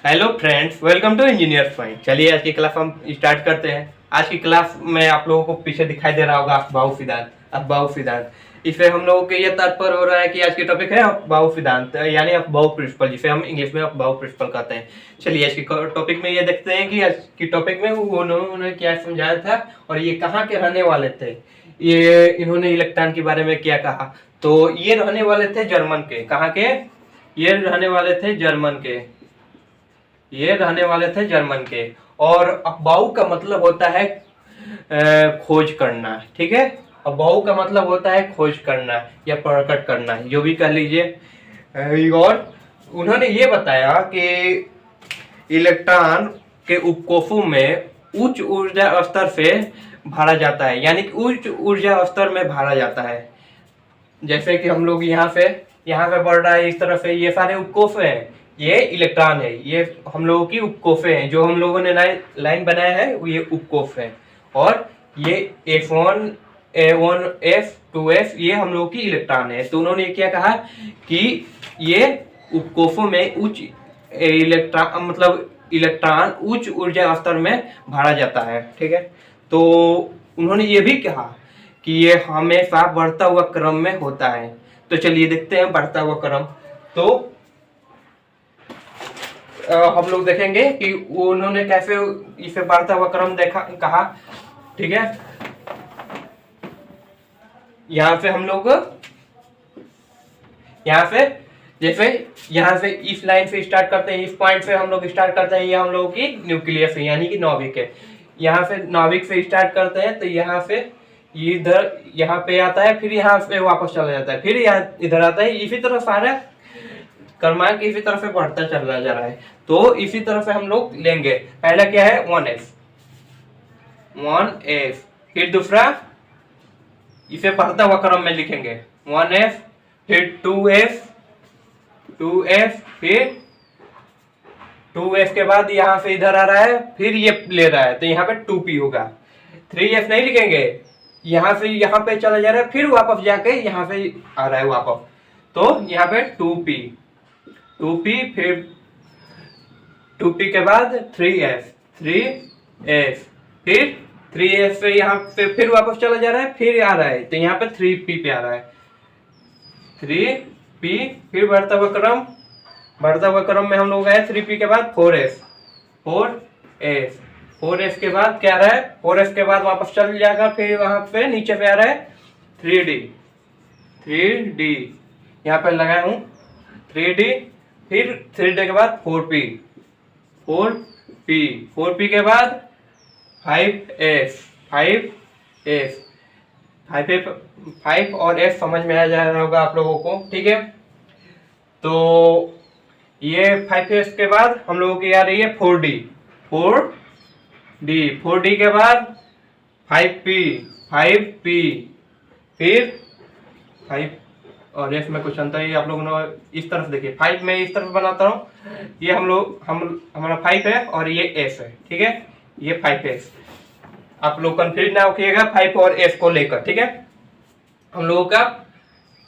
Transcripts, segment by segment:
Hello friends, welcome to engineers point. चलिए आज की क्लास हम स्टार्ट करते हैं। आज की क्लास में आप लोगों को पीछे दिखाई दे रहा होगा अफबाऊ सिद्धांत। अफबाऊ सिद्धांत इससे हम लोगों के ये तात्पर्य हो रहा है कि आज की टॉपिक है अफबाऊ सिद्धांत, यानी अफबाऊ प्रिंसिपल, जिसे हम इंग्लिश में अफबाऊ प्रिंसिपल कहते हैं। चलिए आज की टॉपिक में ये देखते हैं कि आज की टॉपिक में उन्होंने क्या समझाया था और ये कहाँ के रहने वाले थे। ये इन्होंने इलेक्ट्रॉन के बारे में क्या कहा। तो ये रहने वाले थे जर्मन के। कहाँ के? ये रहने वाले थे जर्मन के। ये रहने वाले थे जर्मन के। और अफबाऊ का मतलब होता है खोज करना। ठीक है, अफबाऊ का मतलब होता है खोज करना या प्रकट करना, जो भी कह लीजिए। और उन्होंने ये बताया कि इलेक्ट्रॉन के उपकोफों में उच्च ऊर्जा स्तर से भरा जाता है, यानी कि उच्च ऊर्जा स्तर में भरा जाता है। जैसे कि हम लोग यहाँ पे बढ़ रहा है इस तरह से, ये सारे उपकोफ हैं, ये इलेक्ट्रॉन है, ये हम लोगों की उपकोफे हैं। जो हम लोगों ने लाइन बनाया है वो ये उपकोफ है। और ये F1, A1, F2F ये हम लोगों की इलेक्ट्रॉन है। तो उन्होंने क्या कहा कि ये उपकोफों में उच्च इलेक्ट्रॉन उच्च ऊर्जा स्तर में भरा जाता है। ठीक है, तो उन्होंने ये भी कहा कि ये हमेशा बढ़ता हुआ क्रम में होता है। तो चलिए देखते हैं बढ़ता हुआ क्रम। तो हम लोग देखेंगे कि उन्होंने कैसे इसे बढ़ता हुआ क्रम कहा। ठीक है, यहाँ से हम लोग यहाँ से इस लाइन से स्टार्ट करते हैं, इस पॉइंट से हम लोग स्टार्ट करते हैं। ये हम लोगों की न्यूक्लियस है, यानी कि नाभिक है। यहाँ से नाभिक से स्टार्ट करते हैं, तो यहाँ से इधर यहाँ पे आता है, फिर यहाँ पे वापस चला जाता है, फिर यहाँ इधर आता है। इसी तरह सारा क्रमांक इसी तरह से बढ़ता चला जा रहा है। तो इसी तरह से हम लोग लेंगे। पहला क्या है? 1f, फिर दूसरा इसे बढ़ता हुआ क्रम में लिखेंगे 1f, फिर 2f, फिर 2f के बाद यहाँ से इधर आ रहा है, फिर ये ले रहा है, तो यहाँ पे 2p होगा। 3f नहीं लिखेंगे, यहाँ से यहाँ पे चला जा रहा है, फिर वापस जाके यहाँ से आ रहा है वापस, तो यहाँ पे 2p, फिर 2p के बाद 3f, फिर 3f से यहाँ पे फिर वापस चला जा रहा है, फिर आ रहा है, तो यहाँ पे 3p पे आ रहा है। 3p, फिर बढ़ता हुआ क्रम में हम लोग गए 3p के बाद 4f, 4f के बाद क्या आ रहा है? 4f के बाद वापस चल जाएगा, फिर वहां पे नीचे पे आ रहा है 3d, यहाँ पे लगाया हूँ 3d, फिर 3d के बाद 4p, 4p के बाद 5 और f समझ में आ जा रहा होगा आप लोगों को। ठीक है, तो ये 5f के बाद हम लोगों की आ रही है 4d, 4d के बाद 5p, फिर 5 और f में कुछ अंतर है। आप लोगों ने इस तरफ देखिए, 5 में इस तरफ बनाता हूँ, ये हमारा 5 है और ये f है। ठीक है, ये 5f। आप लोग कंफ्यूज ना होइएगा 5 और f को लेकर। ठीक है, हम लोगों का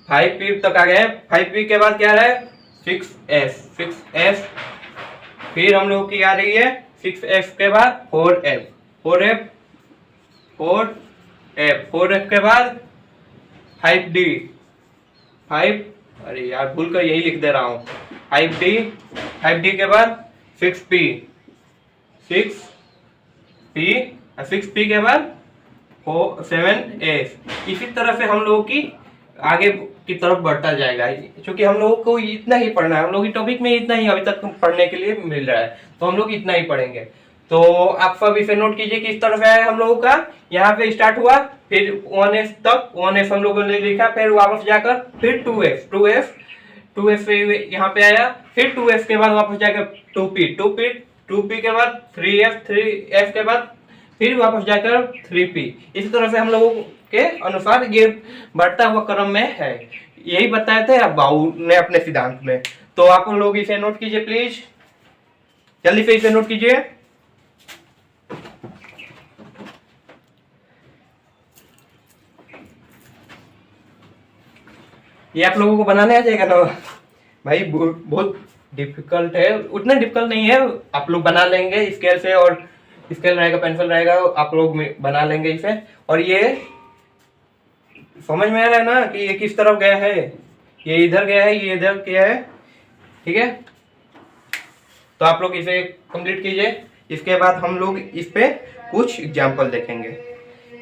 5p तक आ गए। 5p के बाद क्या आ रहा है? 6f, फिर हम लोग की आ रही है 6f के बाद 4f के बाद 5d, अरे यार भूल कर यही लिख दे रहा हूँ, 5d के बाद 6p, 6p के बाद 7f। इसी तरह से हम लोगों की आगे की तरफ बढ़ता जाएगा। क्योंकि हम लोगों को इतना ही पढ़ना है, हम लोग की टॉपिक में इतना ही अभी तक पढ़ने के लिए मिल रहा है, तो हम लोग इतना ही पढ़ेंगे। तो आप सब इसे नोट कीजिए कि इस तरफ है हम लोगों का, यहाँ पे स्टार्ट हुआ, फिर 1f तक, 1f हम लोगों ने लिखा, फिर वापस जाकर फिर 2f से यहाँ पे आया, फिर 2f के बाद वापस जाकर 2p के बाद 3f के बाद फिर वापस जाकर 3p। इसी तरह से हम लोगों के अनुसार ये बढ़ता हुआ क्रम में है। यही बताए थे अफबाऊ ने अपने सिद्धांत में। तो आप लोग इसे नोट कीजिए प्लीज, जल्दी से इसे नोट कीजिए। ये आप लोगों को बनाने आ जाएगा ना भाई? बहुत डिफिकल्ट है, उतना डिफिकल्ट नहीं है, आप लोग बना लेंगे स्केल से, और स्केल रहेगा, पेंसिल रहेगा, आप लोग बना लेंगे इसे। और ये समझ में आ रहा है ना कि ये किस तरफ गया है, ये इधर गया है, ये इधर गया है, ठीक है। तो आप लोग इसे कंप्लीट कीजिए। इसके बाद हम लोग इस पे कुछ एग्जाम्पल देखेंगे।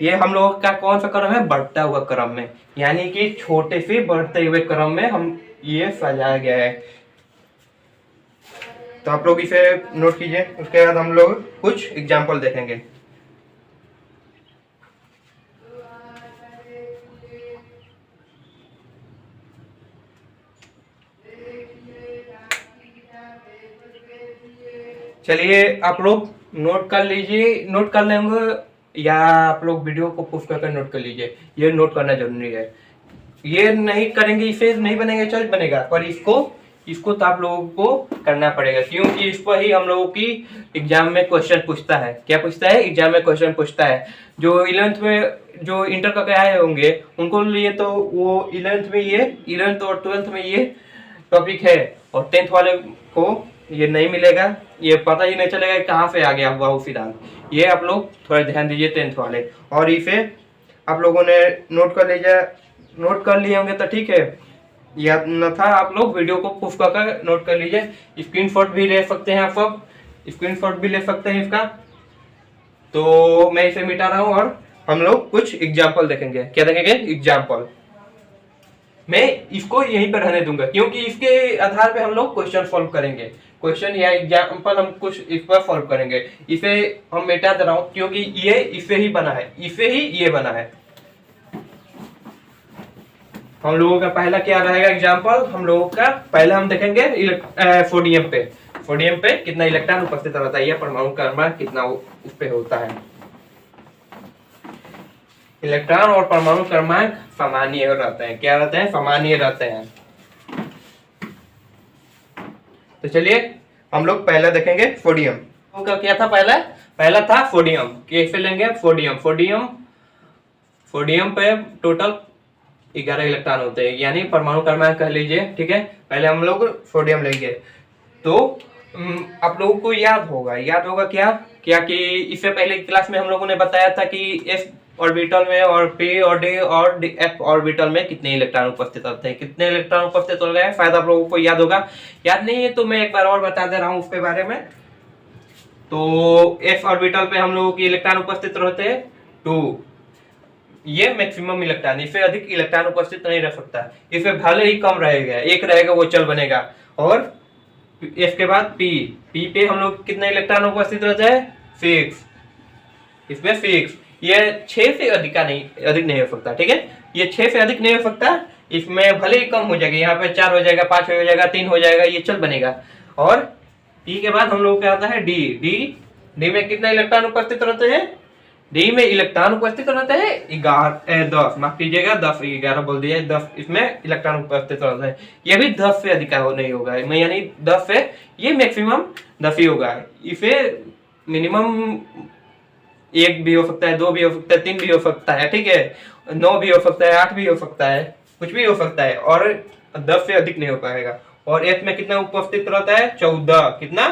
ये हम लोग का कौन सा क्रम है, बढ़ता हुआ क्रम में, यानी कि छोटे से बढ़ते हुए क्रम में हम ये सजाया गया है। तो आप लोग इसे नोट कीजिए। उसके बाद हम लोग कुछ एग्जाम्पल देखेंगे। चलिए आप लोग नोट कर लीजिए, नोट कर लेंगे या आप लोग वीडियो को पुश करके नोट कर लीजिए, ये नोट करना जरूरी है। ये नहीं करेंगे इसे नहीं बनेगा, चल बनेगा, पर इसको तो आप लोगों को करना पड़ेगा, क्योंकि इस पर ही हम लोगों की एग्जाम में क्वेश्चन पूछता है। क्या पूछता है, एग्जाम में क्वेश्चन पूछता है। जो 11th में, जो इंटर का क्या आए होंगे उनको लिए तो वो 11th में ये 11th और 12th में ये टॉपिक है, और 10th वाले को ये नहीं मिलेगा, ये पता ही नहीं चलेगा कहाँ से आ गया वाव सिद्धांत। ये आप लोग थोड़ा ध्यान दीजिए 10th वाले। और इसे आप लोगों ने नोट कर लीजिए, नोट कर लिए होंगे तो ठीक है, या न था आप लोग वीडियो को पुश कर नोट कर लीजिए। स्क्रीनशॉट भी ले सकते हैं, आप सब स्क्रीनशॉट भी ले सकते हैं इसका। तो मैं इसे मिटा रहा हूँ और हम लोग कुछ एग्जाम्पल देखेंगे। क्या देखेंगे, एग्जाम्पल। मैं इसको यहीं पर रहने दूंगा, क्योंकि इसके आधार पे हम लोग क्वेश्चन सॉल्व करेंगे। क्वेश्चन या एग्जाम्पल हम कुछ इस पर सॉल्व करेंगे। इसे हम मिटा दे रहा हूँ क्योंकि ये इसे ही बना है, इसे ही ये बना है। हम लोगों का पहला क्या रहेगा एग्जाम्पल, हम लोगों का पहला हम देखेंगे सोडियम पे। सोडियम पे कितना इलेक्ट्रॉन उपस्थित रहता है, परमाणु क्रमांक कितना उस पे होता है। इलेक्ट्रॉन और परमाणु क्रमांक सामान्य रहते हैं। क्या रहते हैं, सामान्य रहते हैं। तो चलिए हम लोग पहला देखेंगे सोडियम। तो क्या था, पहला था सोडियम। कैसे लेंगे, सोडियम पे टोटल 11 इलेक्ट्रॉन होते हैं, यानी परमाणु क्रमांक कह लीजिए, ठीक है। पहले हम लोग सोडियम लेंगे। तो आप लोगों को याद होगा क्या कि इससे पहले क्लास में हम लोगों ने बताया था कि एस ऑर्बिटल में और पी और डी और एफ ऑर्बिटल में कितने इलेक्ट्रॉन उपस्थित होते हैं, कितने इलेक्ट्रॉन उपस्थित हो रहे हैं, शायद आप लोगों को याद होगा। याद नहीं है तो मैं एक बार और बता दे रहा हूँ उसके बारे में। तो एस ऑर्बिटल पे हम लोगों की इलेक्ट्रॉन उपस्थित रहते हैं 2, ये मैक्सिमम इलेक्ट्रॉन, इससे अधिक इलेक्ट्रॉन उपस्थित नहीं रह सकता। इससे भले ही कम रहेगा, एक रहेगा वो चल बनेगा। और इसके बाद पी पे हम लोग कितने इलेक्ट्रॉन उपस्थित रहते हैं, 6, इसमें 6। ये 6 से अधिक नहीं हो सकता, ठीक है। ये 6 से अधिक नहीं हो सकता, इसमें भले ही कम हो जाएगा, यहाँ पे 4 हो जाएगा, 5 हो जाएगा, 3 हो जाएगा, ये चल बनेगा। और पी के बाद हम लोग क्या आता है डी में कितना इलेक्ट्रॉन उपस्थित रहते हैं, डी में इलेक्ट्रॉन उपस्थित रहते हैं 10, माफ कीजिएगा 10, 11 बोल दिया, 10 इसमें इलेक्ट्रॉन उपस्थित रहते हैं। ये भी 10 से अधिक नहीं होगा, यानी 10 से, ये मैक्सिमम 10 ही होगा। इसे मिनिमम 1 भी हो सकता है, 2 भी हो सकता है, 3 भी हो सकता है, ठीक है, 9 भी हो सकता है, 8 भी हो सकता है, कुछ भी हो सकता है, और 10 से अधिक नहीं हो पाएगा। और एफ में कितना उपस्थित रहता है, 14, कितना,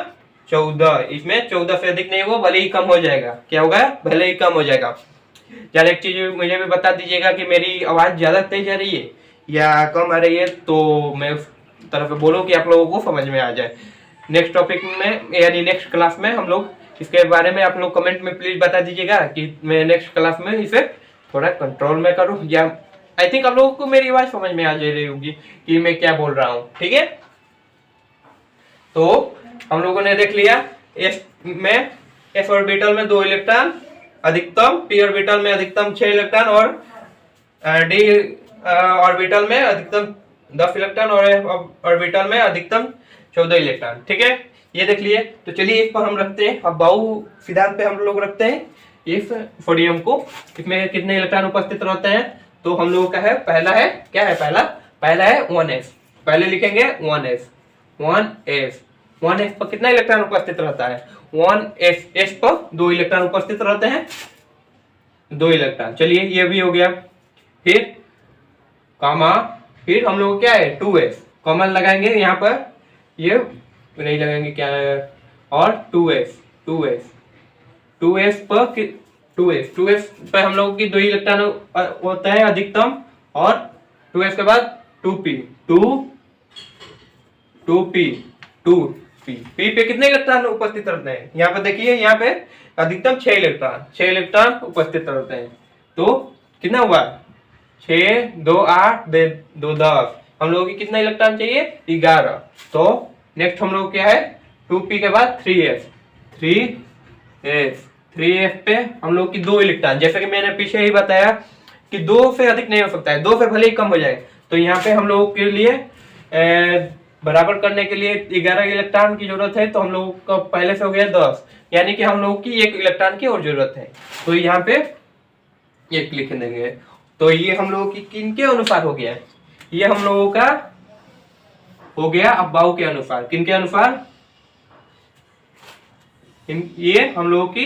14, इसमें 14 से अधिक नहीं होगा, भले ही कम हो जाएगा। क्या होगा, भले ही कम हो जाएगा। चल एक चीज मुझे भी बता दीजिएगा कि मेरी आवाज ज्यादा तेज आ रही है या कम आ रही है, तो मैं उस तरफ बोलूँ कि आप लोगों को समझ में आ जाए। नेक्स्ट टॉपिक में यानी नेक्स्ट क्लास में हम लोग इसके बारे में आप लोग कमेंट में प्लीज बता दीजिएगा कि मैं नेक्स्ट क्लास में इसे थोड़ा कंट्रोल में करूँ, या आई थिंक आप लोगों को मेरी आवाज समझ में आ जा रही होगी कि मैं क्या बोल रहा हूँ, ठीक है। तो हम लोगों ने देख लिया एस ऑर्बिटल में 2 इलेक्ट्रॉन अधिकतम, पी ऑर्बिटल में अधिकतम 6 इलेक्ट्रॉन, और डी ऑर्बिटल में अधिकतम 10 इलेक्ट्रॉन, और एफ ऑर्बिटल में अधिकतम 14 इलेक्ट्रॉन, ठीक है। ये देख लिए। तो चलिए इस पर हम रखते हैं, अब बाउ सिद्धांत पे हम लोग रखते हैं इस सोडियम को। इसमें कितने इलेक्ट्रॉन उपस्थित रहते हैं, तो हम लोगों का है पहला है, क्या है पहला है 1s। पहले लिखेंगे 1s पर कितना इलेक्ट्रॉन उपस्थित रहता है, 1s पर 2 इलेक्ट्रॉन उपस्थित रहते हैं, 2 इलेक्ट्रॉन। चलिए ये भी हो गया। फिर कामा, फिर हम लोग क्या है 2s, कॉमन लगाएंगे यहाँ पर, ये नहीं लगाएंगे क्या है, और 2s पर 2s पर हम लोगों की 2 इलेक्ट्रॉन होता है अधिकतम, और 2s के बाद 2p 2p p पे कितने इलेक्ट्रॉन उपस्थित रहते हैं? यहाँ पे देखिए, यहाँ पे अधिकतम 6 इलेक्ट्रॉन उपस्थित रहते हैं। तो कितना हुआ? 6 2 8 2 10, हम लोगों की कितना इलेक्ट्रॉन चाहिए? 11। तो नेक्स्ट हम लोग क्या है? 2p के बाद 3s पे हम लोग की 2 इलेक्ट्रॉन, जैसे कि मैंने पीछे ही बताया कि 2 से अधिक नहीं हो सकता है, 2 से भले ही कम हो जाए। तो यहाँ पे हम लोगों के लिए बराबर करने के लिए 11 इलेक्ट्रॉन की जरूरत है, तो हम लोगों का पहले से हो गया 10, यानी कि हम लोगों की 1 इलेक्ट्रॉन की और जरूरत है। तो यहाँ पे 1 लिख देंगे। तो ये हम लोगों की किनके अनुसार हो गया? ये हम लोगों का हो गया अफबाऊ के अनुसार। किनके अनुसार? ये हम लोगों की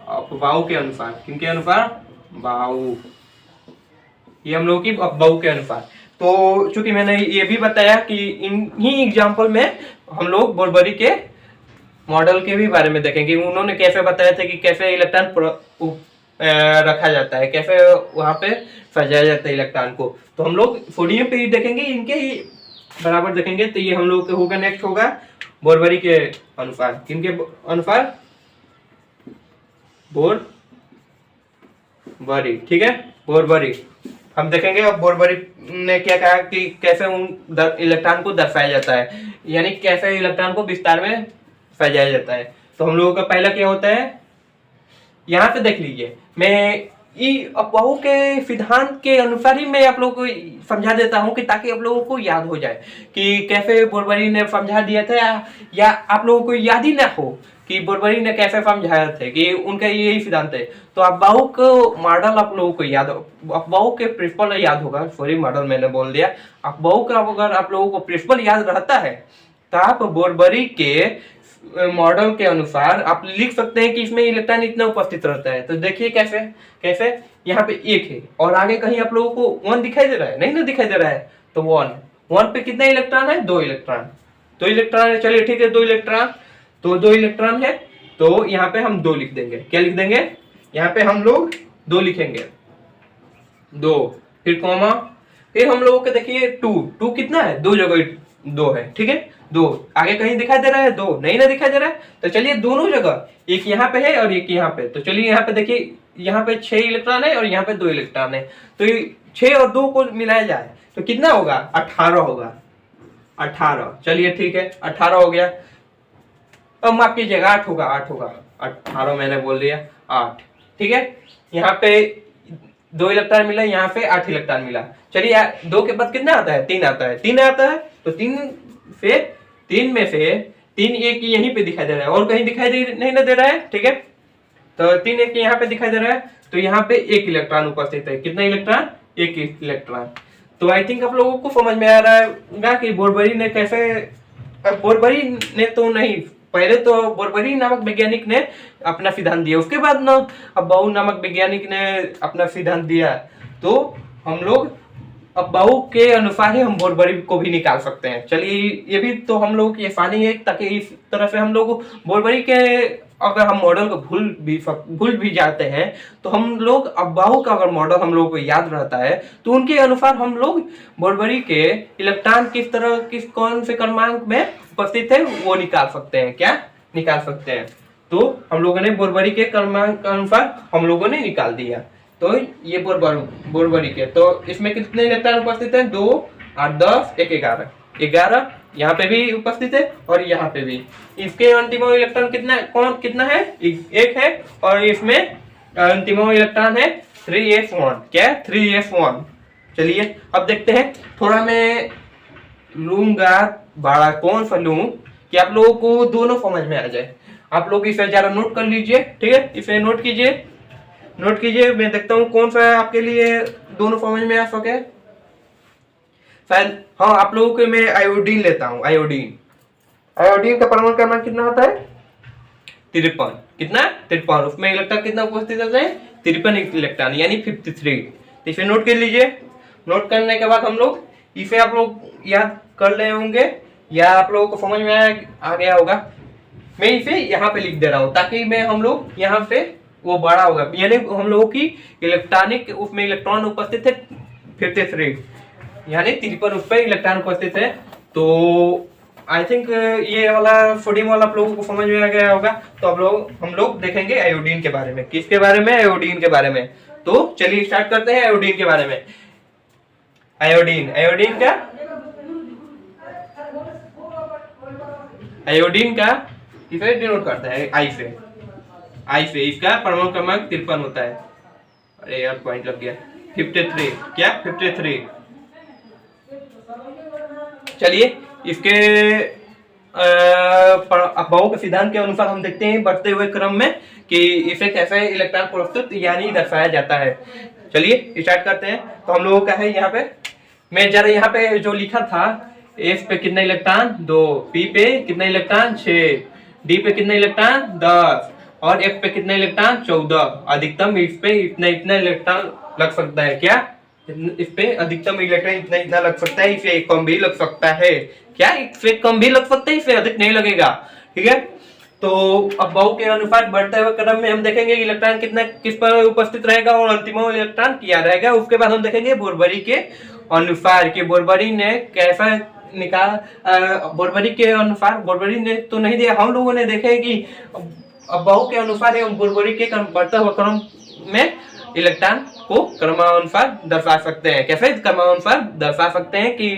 अफबाऊ के अनुसार। किनके अनुसार? बाऊ। ये हम लोगों की अफबाऊ के अनुसार। तो चूंकि मैंने ये भी बताया कि इन्हीं एग्जाम्पल में हम लोग बोरबरी के मॉडल के भी बारे में देखेंगे। उन्होंने कैसे बताया था कि कैसे इलेक्ट्रॉन रखा जाता है, कैसे वहां पे सजाया जाता है इलेक्ट्रॉन को। तो हम लोग सोडियम पे ही देखेंगे, इनके ही बराबर देखेंगे। तो ये हम लोग के होगा, नेक्स्ट होगा बोरबरी के अनुसार। किनके अनुसार? बोरबरी। ठीक है, बोरबरी हम देखेंगे। अब बोरबरी ने क्या कहा कि कैसे उन इलेक्ट्रॉन को दर्शाया जाता है, यानी कैसे इलेक्ट्रॉन को विस्तार में सजाया जाता है। तो हम लोगों का पहला क्या होता है? यहाँ पे देख लीजिए, मैं अफवाहों के सिद्धांत के अनुसार ही मैं आप लोगों को समझा देता हूँ कि ताकि आप लोगों को याद हो जाए कि कैसे बोरबरी ने समझा दिया था, या आप लोगों को याद ही ना हो कि बोरबरी ने कैसे समझाया था कि उनका यही सिद्धांत है। तो अफवाहों को मॉडल आप लोगों को याद, अफवाहों के प्रिंसिपल याद होगा, सॉरी मॉडल मैंने बोल दिया। अफवाहों का अगर आप लोगों को प्रिंसिपल याद रहता है तो आप बोरबरी के मॉडल के अनुसार आप लिख सकते हैं कि इसमें इलेक्ट्रॉन इतना उपस्थित रहता है। तो देखिए कैसे कैसे यहाँ पे 1 है और आगे कहीं आप लोगों को 1 दिखाई दे रहा है? नहीं ना दिखाई दे रहा है। तो 1 पे कितना इलेक्ट्रॉन है? 2 इलेक्ट्रॉन है। चलिए ठीक है, 2 इलेक्ट्रॉन, तो 2 इलेक्ट्रॉन है। तो यहाँ पे हम 2 लिख देंगे। क्या लिख देंगे? यहाँ पे हम लोग 2 लिखेंगे, 2, फिर कॉमा, फिर हम लोगों के देखिए 2 कितना है? 2 जगह 2 है। ठीक है, 2 आगे कहीं दिखाई दे रहा है? 2 नहीं ना दिखाई दे रहा है। तो चलिए दोनों जगह, एक यहाँ पे है और एक यहाँ पे। तो चलिए यहाँ पे देखिए, यहाँ पे 6 इलेक्ट्रॉन है और यहाँ पे 2 इलेक्ट्रॉन है। तो 6 और 2 को मिलाया जाए तो कितना होगा? 18 होगा। 18, चलिए ठीक है, 18 हो गया। अब माफ कीजिएगा, 8 होगा। 18 मैंने बोल दिया, 8। ठीक है, यहाँ पे 2 इलेक्ट्रॉन मिला, यहाँ पे 8 इलेक्ट्रॉन मिला। चलिए 2 के बाद कितना आता है? 3 आता है। 3 आता है तो 3 में से 3 एक यहीं पे दिखाई दे रहा है और कहीं दिखाई नहीं ना दे रहा है। ठीक है, तो 3 एक यहाँ पे दिखाई दे रहा है। तो यहाँ पे 1 इलेक्ट्रॉन उपस्थित है। कितना इलेक्ट्रॉन? 1 इलेक्ट्रॉन। तो आई थिंक आप लोगों को समझ में आ रहा है कि बोरबरी ने कैसे, बोरबरी ने तो नहीं, पहले तो बोरबरी नामक वैज्ञानिक ने अपना सिद्धांत दिया, उसके बाद ना अफबाऊ नामक वैज्ञानिक ने अपना सिद्धांत दिया। तो हम लोग अफबाऊ के अनुसार ही हम बोरबरी को भी निकाल सकते हैं। चलिए ये भी तो हम लोगों की आसानी है, ताकि इस तरह से हम लोग बोरबरी के, अगर हम मॉडल को भूल भी जाते हैं तो हम लोग अफबाऊ का अगर मॉडल हम लोगों को याद रहता है तो उनके अनुसार हम लोग बोरबरी के इलेक्ट्रॉन किस तरह, कौन से क्रमांक में उपस्थित है वो निकाल सकते हैं। क्या निकाल सकते हैं? तो हम लोगों ने बोरबरी के क्रमांक के अनुसार हम लोगों ने निकाल दिया। तो ये बोरबरी के, तो इसमें कितने इलेक्ट्रॉन उपस्थित है? 2, 8, 10, 1, 11 यहाँ पे भी उपस्थित है और यहाँ पे भी। इसके अंतिम इलेक्ट्रॉन कितना है? 1 है, और इसमें अंतिम इलेक्ट्रॉन है 3s1। क्या है? 3s1। चलिए अब देखते हैं, थोड़ा मैं लूंगा बड़ा, कौन सा लूं कि आप लोगों को दोनों समझ में आ जाए। आप लोग इसे जरा नोट कर लीजिए। ठीक है, इसे नोट कीजिए, मैं देखता हूँ कौन सा आपके लिए दोनों समझ में आ सके। शायद हाँ, आप लोगों के मैं आयोडीन लेता हूँ। आयोडीन का परमाणु क्रमांक कितना होता है? 53। कितना? 53। उसमें इलेक्ट्रॉन कितना उपस्थित होता है? 53 इलेक्ट्रॉन, यानी 53। तो इसे नोट कर लीजिए। नोट करने के बाद हम लोग इसे आप लोग याद कर रहे होंगे या आप लोगों को समझ में आ गया होगा। मैं इसे यहाँ पे लिख दे रहा हूँ ताकि मैं हम लोग यहाँ पे वो बड़ा होगा, यानी हम लोगों की इलेक्ट्रॉनिक उसमें इलेक्ट्रॉन उपस्थित है 53, यानी 53 उस पर इलेक्ट्रॉन उपस्थित है। तो आई थिंक ये वाला सोडियम वाला आप लोगों को समझ में आ गया होगा। तो अब हम लोग देखेंगे आयोडीन के बारे में। किसके बारे में? आयोडीन के बारे में। तो चलिए स्टार्ट करते हैं आयोडीन के बारे में। आयोडीन, आयोडीन का इसे डिनोट करता है आई से। इसका परमाणु क्रमांक 53 होता है। अरे यार पॉइंट लग गया। 53, क्या 53। चलिए इसके अफबाओं के सिद्धांत के अनुसार हम देखते हैं बढ़ते हुए क्रम में कि इसे कैसे इलेक्ट्रॉन प्रस्तुत यानी दर्शाया जाता है। चलिए स्टार्ट करते हैं। तो हम लोगों का है यहाँ पे, मैं जरा यहाँ पे जो लिखा था, एस पे कितना इलेक्ट्रॉन 2, पी पे कितना इलेक्ट्रॉन 6, डी पे कितना इलेक्ट्रॉन 10 और एफ पे कितना इलेक्ट्रॉन 14। अधिकतम इस पे इतना इलेक्ट्रॉन लग सकता है। क्या इस पे अधिकतम इलेक्ट्रॉन इतना लग सकता है, इसे कम भी लग सकता है। क्या इससे कम भी लग सकता है, इससे अधिक नहीं लगेगा। ठीक है। तो अब बहु के अनुसार बढ़ते हुए क्रम में हम देखेंगे इलेक्ट्रॉन कितना किस पर उपस्थित रहेगा और अंतिम इलेक्ट्रॉन क्या रहेगा। उसके बाद हम देखेंगे बोरबरी के अनुसार कि बोरबरी ने कैसा बोरबरी के अनुसार, बोरबरी ने तो नहीं दिया, हम लोगों ने देखे कि अब बहु के अनुसार एवं बोरबरी के बढ़ते हुए क्रम में इलेक्ट्रॉन को क्रमानुसार दर्शा सकते हैं। कैसे क्रमानुसार दर्शा सकते हैं कि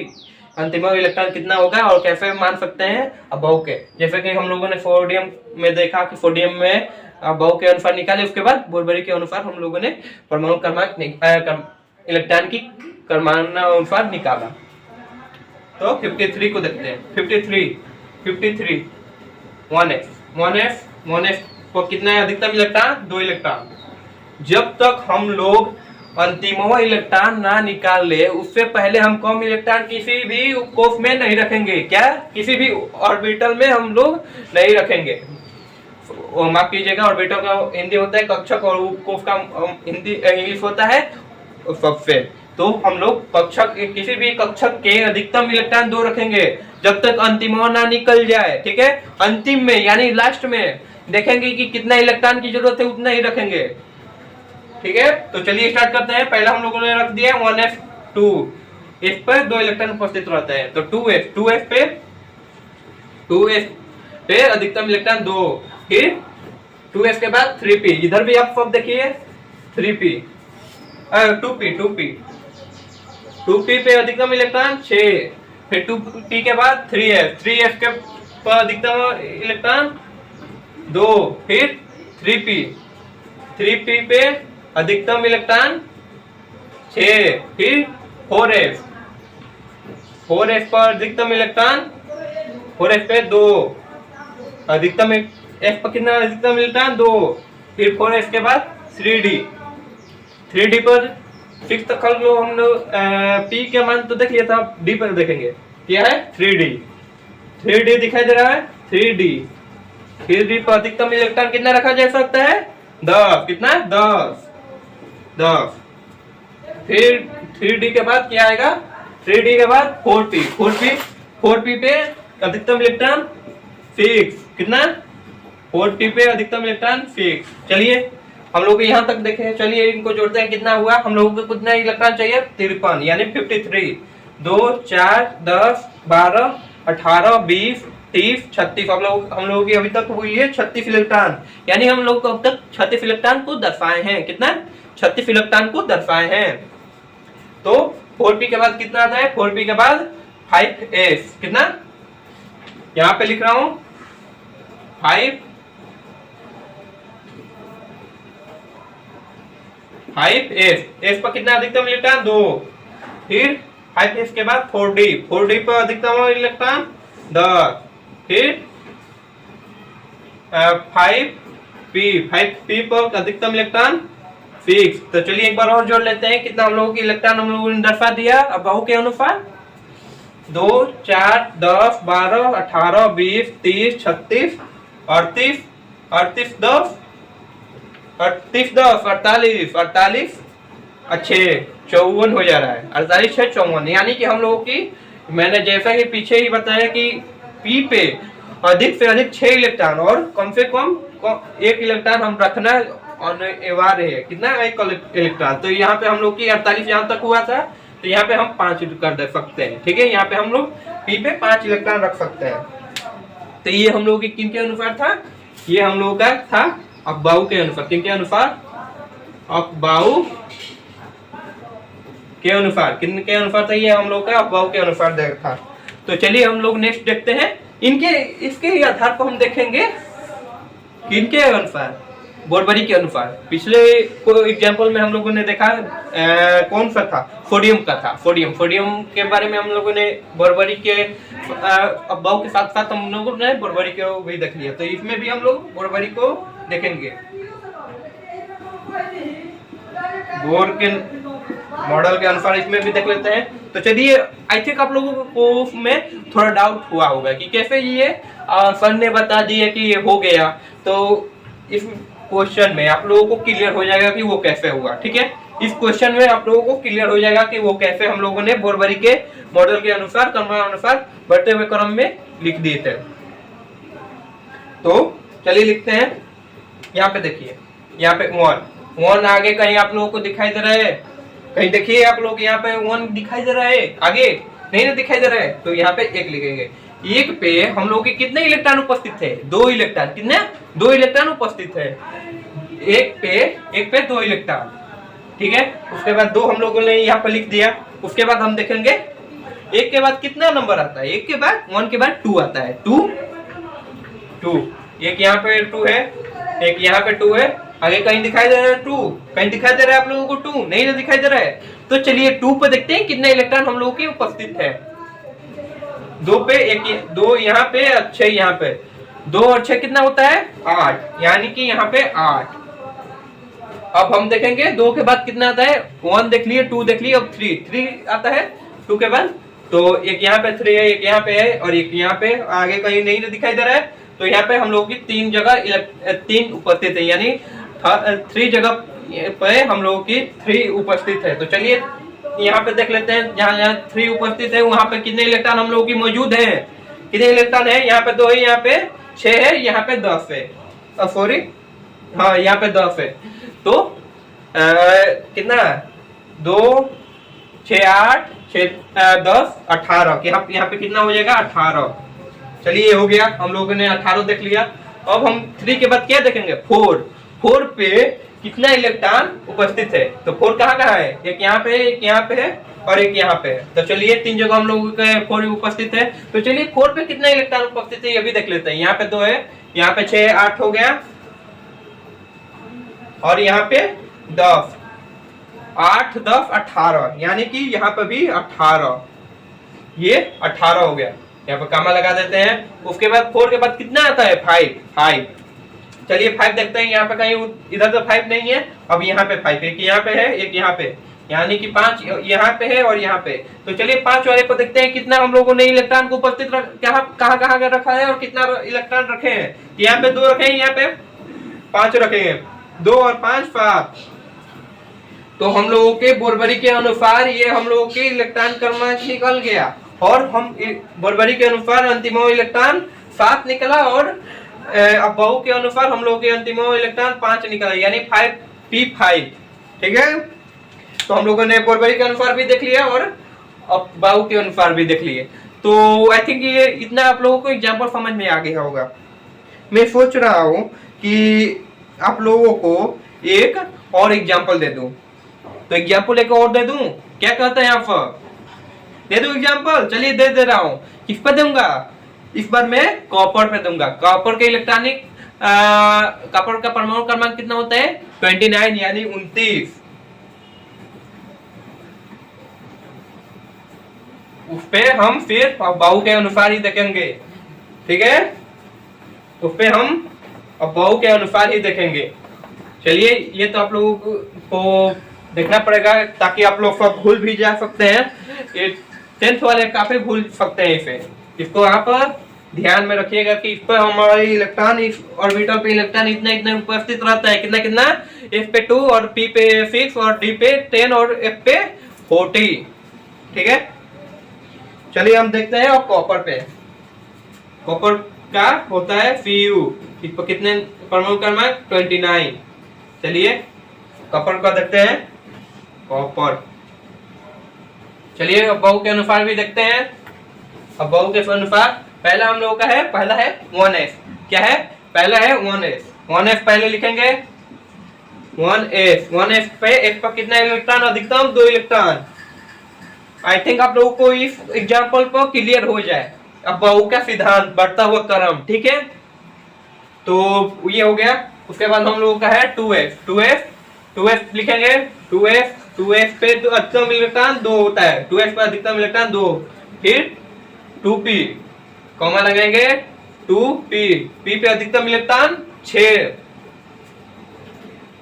अंतिम इलेक्ट्रॉन कितना होगा और कैसे मान सकते हैं अबव के। जैसे कि हम लोगों ने सोडियम में देखा कि सोडियम में अबव के अनुसार निकाले, उसके बाद बोरबरी के अनुसार हम लोगों ने परमाणु क्रमांक इलेक्ट्रॉन की क्रमानुसार निकाला। तो 53 को देखते हैं। 53 1s को कितना है अधिकतम इलेक्ट्रॉन 2 इलेक्ट्रॉन। जब तक हम लोग अंतिम इलेक्ट्रॉन ना निकाल ले उससे पहले हम कम इलेक्ट्रॉन किसी भी कोफ में नहीं रखेंगे। क्या किसी भी ऑर्बिटल में हम लोग नहीं रखेंगे। माफ कीजिएगा, ऑर्बिटल का हिंदी होता है कक्षक और कोफ का हिंदी इंग्लिश होता है सबसे। तो हम लोग कक्षक किसी भी कक्षक के अधिकतम इलेक्ट्रॉन 2 रखेंगे जब तक अंतिम ना निकल जाए। ठीक है। अंतिम में यानी लास्ट में देखेंगे कि कितना इलेक्ट्रॉन की जरूरत है उतना ही रखेंगे। ठीक है। तो चलिए स्टार्ट करते हैं। पहला हम लोगों ने रख दिया 1s2, इस पर 2 इलेक्ट्रॉन उपस्थित रहते हैं। तो 2s पे अधिकतम इलेक्ट्रॉन 2, फिर 2s के बाद 3p, इधर भी आप सब देखिए 3p 2p पे अधिकतम इलेक्ट्रॉन 6, फिर 2p के बाद 3s के पर अधिकतम इलेक्ट्रॉन 2, फिर 3p पे अधिकतम इलेक्ट्रॉन 6, फिर 4s पर अधिकतम इलेक्ट्रॉन 4s पे 2, अधिकतम s पर कितना अधिकतम इलेक्ट्रॉन 2, फिर 4s के बाद 3d पर 6 तक कर लो हम लोग। p के मान तो देख लिया था, d पर देखेंगे क्या है 3d दिखाई दे रहा है 3d पर अधिकतम इलेक्ट्रॉन कितना रखा जा सकता है 10। कितना 10। फिर 3d के बाद क्या आएगा 3d के बाद 4p पे अधिकतम इलेक्ट्रॉन 6। कितना 4p पे अधिकतम इलेक्ट्रॉन 6। चलिए हम लोग यहाँ तक देखें। चलिए इनको जोड़ते हैं। कितना हुआ हम लोगों को कितना इलेक्ट्रॉन चाहिए 53 यानी 53। 2 4 10 12 18 20 30 36 हम लोगों की अभी तक हुई है 36 इलेक्ट्रॉन। यानी हम लोग अब तक 36 इलेक्ट्रॉन को दर्शाए हैं। कितना 36 इलेक्ट्रॉन को दर्शाए हैं। तो 4p के बाद कितना आता है 4p के बाद 5s। कितना यहाँ पे लिख रहा हूं 5s पर कितना अधिकतम इलेक्ट्रॉन 2, फिर 5s के बाद 4d पर अधिकतम इलेक्ट्रॉन 10, फिर 5p पर अधिकतम इलेक्ट्रॉन 6। तो चलिए एक बार और जोड़ लेते हैं कितना हम लोगों की इलेक्ट्रॉन हम लोगों ने दर्शा दिया अब बहु के अनुसार 2 4 10 12 18 20 30 36 38 10 48 अच्छे 54 हो जा रहा है, 48 6 54, यानी कि हम लोगों की, मैंने जैसा कि पीछे ही बताया कि पी पे अधिक से अधिक 6 इलेक्ट्रॉन और कम से कम 1 इलेक्ट्रॉन हम रखना अनिवार्य है। कितना, 1 इलेक्ट्रॉन। तो यहाँ पे हम लोग की 48 यहाँ तक हुआ था, तो यहाँ पे हम 5 कर दे सकते हैं। ठीक है, यहाँ पे हम लोग पी पे 5 इलेक्ट्रॉन रख सकते हैं। तो ये हम लोगों की किन के अनुसार था, ये हम लोगों का था अफबाऊ के अनुसार। किन के अनुसार, अफबाऊ के अनुसार। किन के अनुसार था, ये हम लोग का अफबाऊ के अनुसार देखा। तो चलिए हम लोग नेक्स्ट देखते हैं, इनके इसके ही आधार पर हम देखेंगे किनके अनुसार, बोरबरी के अनुसार। पिछले को एग्जांपल में हम लोगों ने देखा कौन सा था, सोडियम का था। सोडियम के बारे में हम लोगों ने बोरबरी के अफबाऊ के साथ साथ हम लोगों ने बोरबरी को भी देख लिया। तो इसमें भी हम लोग बोरबरी को देखेंगे, बोर के मॉडल के अनुसार इसमें भी देख लेते हैं। तो चलिए, आई थिंक आप लोगों को में थोड़ा डाउट हुआ होगा कि कैसे ये सर ने बता दिया कि ये हो गया। तो इस क्वेश्चन में आप लोगों को क्लियर हो जाएगा कि वो कैसे हुआ। ठीक है, इस क्वेश्चन में आप लोगों को क्लियर हो जाएगा कि वो कैसे हम लोगों ने बोरबरी के मॉडल के अनुसार क्रमानुसार बढ़ते हुए क्रम में लिख दिए थे। तो चलिए लिखते हैं। यहाँ पे देखिए, यहाँ पे 1 आगे कहीं आप लोगों को दिखाई दे रहा है, कहीं देखिए आप लोग, यहाँ पे 1 दिखाई दे रहा है, आगे नहीं ना दिखाई दे रहा है, तो यहाँ पे 1 लिखेंगे। 1 पे हम लोग के कितने इलेक्ट्रॉन उपस्थित थे, 2 इलेक्ट्रॉन। कितने, 2 इलेक्ट्रॉन उपस्थित है 1 पे 2 इलेक्ट्रॉन। ठीक है, उसके बाद 2 हम लोगों ने यहाँ पे लिख दिया। उसके बाद हम देखेंगे 1 के बाद कितना नंबर आता है, 1 के बाद 1 के बाद 2 आता है, 2 एक यहाँ पे 2 है, एक यहाँ पे 2 है, आगे कहीं दिखाई दे रहा है 2, कहीं दिखाई दे रहा है आप लोगों को 2 नहीं ना दिखाई दे रहा है। तो चलिए 2 पे देखते हैं कितने इलेक्ट्रॉन हम लोगों के उपस्थित है। 2 पे 2 यहाँ पे, 6 यहाँ पे, 2 और 6 कितना होता है, 8, यानी कि यहाँ पे 8। अब हम देखेंगे 2 के बाद कितना आता है, 1 देख लिए, 2 देख लिए, अब 3 आता है 2 के बाद। तो एक यहाँ पे 3 है, एक यहाँ पे है और एक यहाँ पे, आगे कहीं नहीं दिखाई दे रहा है। तो यहाँ पे हम लोगों की 3 जगह 3 उपस्थित है, यानी 3 जगह पे हम लोगों की 3 उपस्थित है। तो चलिए यहाँ पे देख लेते हैं, जहाँ जहाँ 3 उपस्थित है वहां पे कितने इलेक्ट्रॉन हम लोगों की मौजूद है। कितने इलेक्ट्रॉन है, यहाँ पे 2 है, यहाँ पे 6 है, यहाँ पे 10 है, सॉरी हाँ यहाँ पे 10 है। तो कितना, 2 6 8 6 10 18, यहाँ पे कितना हो जाएगा, 18। चलिए हो गया, हम लोगों ने 18 देख लिया। अब हम 3 के बाद क्या देखेंगे, 4 पे कितना इलेक्ट्रॉन उपस्थित है। तो 4 कहाँ है, एक यहाँ पे, एक यहाँ पे है और एक यहाँ पे है। तो चलिए 3 जगह हम लोगों के 4 उपस्थित है। तो चलिए 4 पे कितना इलेक्ट्रॉन उपस्थित है ये भी देख लेते हैं। यहाँ पे 2 है, यहाँ पे 6 8 हो गया और यहाँ पे 10, 8 10 18, यानी कि यहाँ पे भी 18, ये 18 हो गया। यहाँ पे कामा लगा देते हैं। उसके बाद 4 के बाद कितना आता है, 5। चलिए 5 देखते हैं, यहाँ पे कहीं इधर तो 5 नहीं है। अब यहाँ पे 5, एक यहाँ पे है, एक यहाँ पे, यानी कि 5 यहाँ पे है और यहाँ पे। तो चलिए 5 वाले को देखते हैं कितना हम लोगों ने इलेक्ट्रॉन को उपस्थित कहाँ रखा है और कितना इलेक्ट्रॉन रखे हैं। यहाँ पे 2 रखे हैं, यहाँ पे 5 रखे हैं, 2 और 5 7। तो हम लोगों के बोरबरी के अनुसार ये हम लोगों के इलेक्ट्रॉन क्रमांक निकल गया और हम बोरबरी के अनुसार अंतिम इलेक्ट्रॉन 7 निकला और अफबाऊ के अनुसार हम लोग के अंतिम इलेक्ट्रॉन 5 निकला, यानी 5p5। ठीक है, तो हम लोगों ने बोरबरी के अनुसार भी देख लिया और अफबाऊ के अनुसार भी देख लिए। तो आई थिंक ये इतना आप लोगों को एग्जाम्पल समझ में आ गया होगा। मैं सोच रहा हूँ कि आप लोगों को एक और एग्जाम्पल दे दूं। तो एग्जाम्पल एक और दे दूं, क्या कहते हैं आप, दे दूं एग्जाम्पल। चलिए दे रहा हूँ। किस पर दूंगा, इस बार मैं कॉपर पे दूंगा। कॉपर के इलेक्ट्रॉनिक कॉपर का परमाणु क्रमांक कितना होता है, 29, यानी 29। उस पे हम फिर अफबाऊ के अनुसार ही देखेंगे। ठीक है, उस पे हम अफबाऊ के अनुसार ही देखेंगे। चलिए ये तो आप लोगों को देखना पड़ेगा ताकि आप लोग सब भूल भी जा सकते हैं। ये 10th वाले काफी भूल सकते हैं इसे, इसको आप ध्यान में रखिएगा कि इस पर हमारे इलेक्ट्रॉन, इस ऑर्बिटल पे इलेक्ट्रॉन इतना इतना उपस्थित रहता है, कितना कितना, एफ पे 2 और पी पे 6 और डी पे 10 और एफ पे 40। ठीक है, चलिए हम देखते हैं और कॉपर पे। कॉपर का होता है Cu, इस पर कितने परमाणु क्रमांक 29। चलिए कॉपर का देखते हैं, कॉपर। चलिए अब बहु के अनुसार भी देखते हैं। अब बहु के अनुसार पहला हम लोगों का है, पहला है 1s। क्या है? पहला है 1s। 1s पहले लिखेंगे 1s। 1s पे एक पर कितना इलेक्ट्रॉन? अधिकतम 2 इलेक्ट्रॉन। आई थिंक आप लोगों को इस एग्जांपल पर क्लियर हो जाए। अब बहु का सिद्धांत, बढ़ता हुआ क्रम। ठीक है, तो ये हो गया। उसके बाद हम लोगों का है 2s। 2s लिखेंगे 2s पे तो अधिकतम इलेक्ट्रॉन 2 होता है, 2s पे अधिकतम इलेक्ट्रॉन 2। फिर 2p, कॉमा लगाएंगे 2p, p पे अधिकतम इलेक्ट्रॉन 6।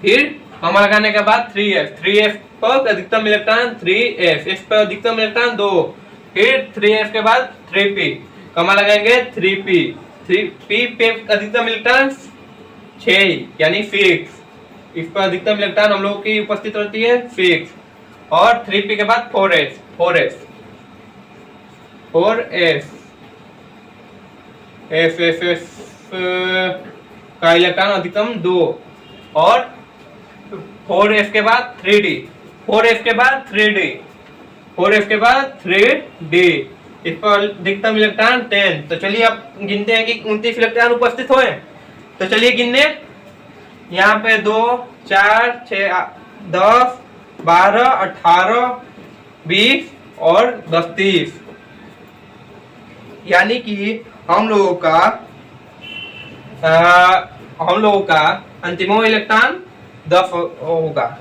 फिर कॉमा लगाने के बाद 3s पर अधिकतम इलेक्ट्रॉन 3s, s पर अधिकतम इलेक्ट्रॉन 2। फिर 3s के बाद 3p, कॉमा लगाएंगे 3p, 3p पे अधिकतम इलेक्ट्रॉन 6 यानी 6। इस पर अधिकतम इलेक्ट्रॉन हम लोगों की उपस्थित रहती है 6। और 3p के बाद 4s का इलेक्ट्रॉन अधिकतम 2। और 4s के बाद 3d, 4s के बाद 3d, 4s के बाद 3d, इस पर अधिकतम इलेक्ट्रॉन 10। तो चलिए अब गिनते हैं कि 29 इलेक्ट्रॉन उपस्थित हुए। तो चलिए गिनने, यहाँ पे 2 4 6 10 12 18 20 और 10 30, यानी कि हम लोगों का अंतिम इलेक्ट्रॉन 10 होगा।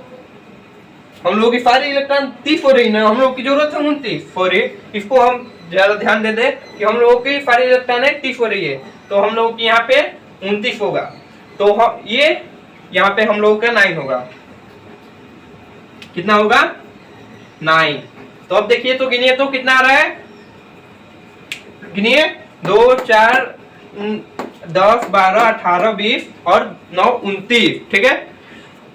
हम लोगों की सारी इलेक्ट्रॉन 30 हो रही ना, हम लोग की जरूरत है 29 हो रही। इसको हम ज्यादा ध्यान दे दें कि हम लोगों की सारी इलेक्ट्रॉन 30 हो रही है, तो हम लोगों की यहाँ पे 29 होगा। तो हम ये यहाँ पे हम लोगों का 9 होगा। कितना होगा? 9। तो अब देखिए, तो गिनिए तो कितना आ रहा है, गिनिए 2 4 10 12 18 20 और 9 29। ठीक है,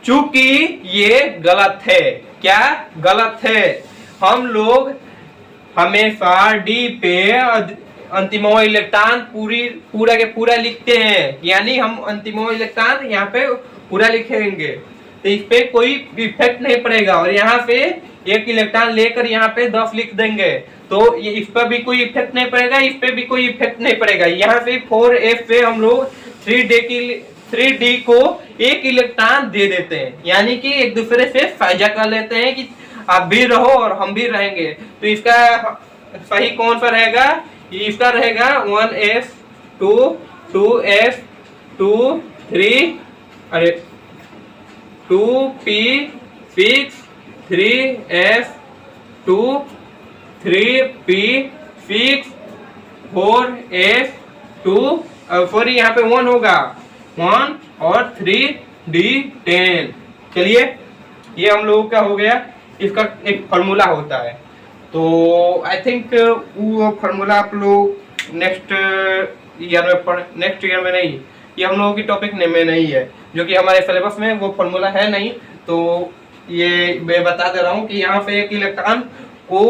चूंकि ये गलत है। क्या गलत है? हम लोग हमेशा डी पे अंतिम इलेक्ट्रॉन पूरा के पूरा लिखते हैं, यानी हम अंतिम इलेक्ट्रॉन यहाँ पे पूरा लिखेंगे, तो इस पे कोई इफेक्ट नहीं पड़ेगा। और यहाँ पे एक इलेक्ट्रॉन लेकर यहाँ पे 10 लिख देंगे, तो ये इस पर भी कोई इफेक्ट नहीं पड़ेगा, इस पे भी कोई इफेक्ट नहीं पड़ेगा। यहाँ पे 4f पे हम लोग 3d को एक इलेक्ट्रॉन दे देते हैं, यानी कि एक दूसरे से फायदा कर लेते हैं कि आप भी रहो और हम भी रहेंगे। तो इसका सही कौन सा रहेगा? इसका रहेगा 1s 2 2s 2 3 अरे 2p 6 3s 2 3p 6 4s 2 sorry यहाँ पे 1 होगा 1 और 3d 10। चलिए ये हम लोगों का हो गया। इसका एक फॉर्मूला होता है, तो आई थिंक वो फॉर्मूला आप लोग नेक्स्ट ईयर में नहीं, ये हम लोगों की टॉपिक में नहीं है, जो कि हमारे सिलेबस में वो फॉर्मूला है नहीं। तो ये मैं बता दे रहा हूँ कि यहाँ पे एक इलेक्ट्रॉन को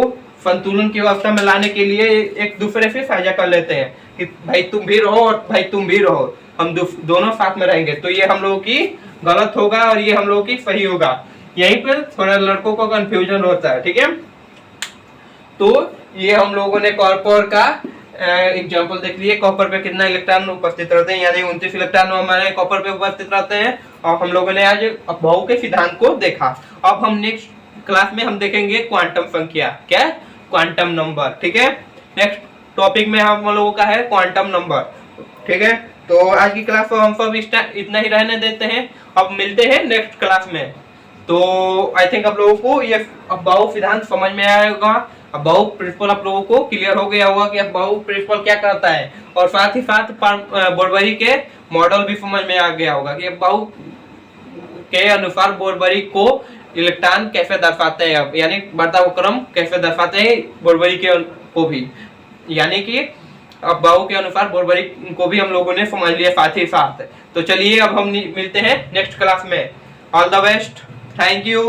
संतुलन की अवस्था में लाने के लिए एक दूसरे से साझा कर लेते हैं कि भाई तुम भी रहो और भाई तुम भी रहो, हम दोनों साथ में रहेंगे। तो ये हम लोगों की गलत होगा और ये हम लोगों की सही होगा। यहीं पर थोड़ा लड़कों को कंफ्यूजन होता है। ठीक है, तो ये हम लोगों ने कॉपर का एग्जांपल देख लिए। कॉपर पे कितना इलेक्ट्रॉन उपस्थित रहते हैं, यानी 29 इलेक्ट्रॉन हमारे कॉपर पे उपस्थित रहते हैं। और हम लोगों ने आज बहु के सिद्धांत को देखा। अब हम नेक्स्ट क्लास में हम देखेंगे क्वांटम संख्या, क्या? Quantum number. ठीक है, नेक्स्ट टॉपिक में हम लोगों का है क्वांटम नंबर। ठीक है, तो आज की क्लास को हम सब इतना ही रहने देते हैं। अब मिलते हैं नेक्स्ट क्लास में। तो आई थिंक आप लोगों को ये बहु सिद्धांत समझ में आया होगा। अब बहु प्रिंसिपल आप लोगों को क्लियर हो गया होगा कि अब बहु प्रिंसिपल क्या करता है, और साथ ही साथ बोरबरी के मॉडल भी समझ में आ गया होगा कि बहु के अनुसार बोरबरी को इलेक्ट्रॉन कैसे दर्शाते हैं, यानी बढ़ता हुआ क्रम कैसे दर्शाते हैं बोरबरी के को भी, यानी कि अफवाहों के अनुसार बोरबरी को भी हम लोगों ने समझ लिया साथ ही साथ। तो चलिए अब हम मिलते हैं नेक्स्ट क्लास में। All the best, thank you.